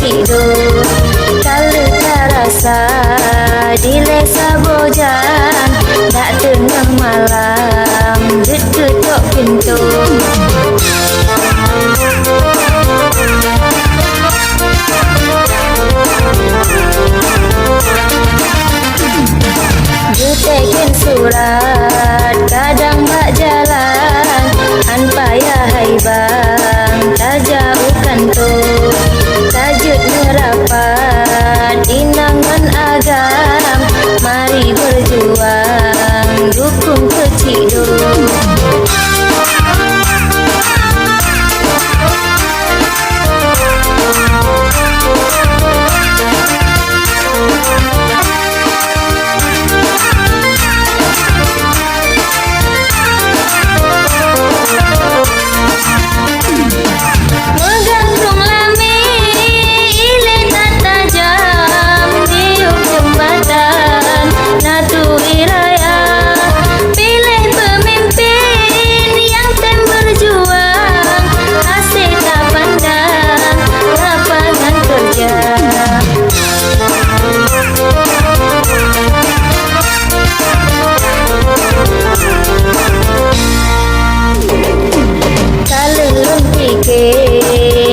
kecido kalau terasa di lesa bojan dak tengah malam dut ketok pintu jutekin surat kadang bak jalan an payah hai bang tak jauhkan tu tajud nerapat inangan agam mari berjuang dukung kecido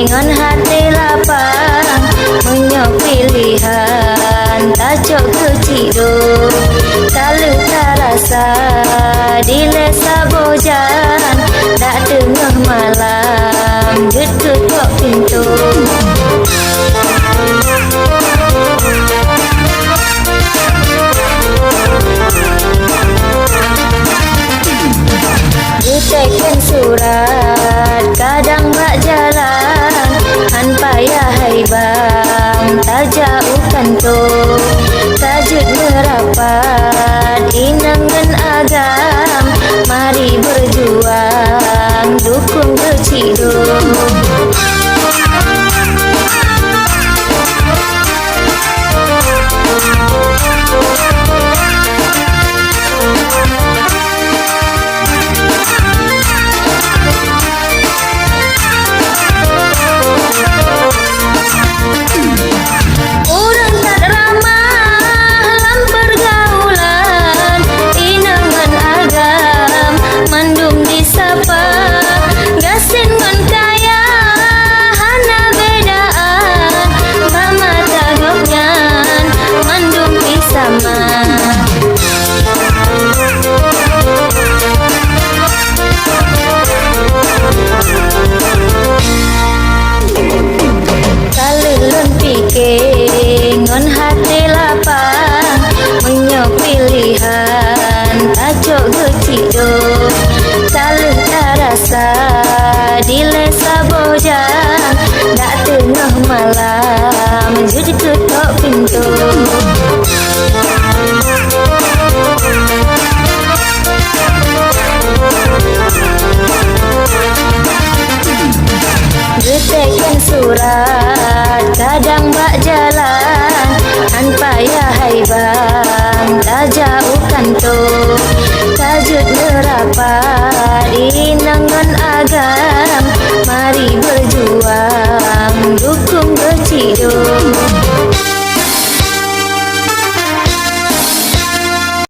ngon hati lapang menyok pilihan tajok kecido kalau terasa di lesa bojan dak tengah malam dut ketok pintu jutekin surat kadang bak jalan an payah hai bang tak jauhkan tu tajud merapat inangan agam mari berjuang dukung kecido ngon hati lapang menyok pilihan tajok kecido kalau terasa di lesa bojan dak tengah malam jud ketok pintu jutekin surat kadang bak jalan an payah hai bang tak jauhkan tu tajud nerapat inangan agam mari berjuang dukung kecido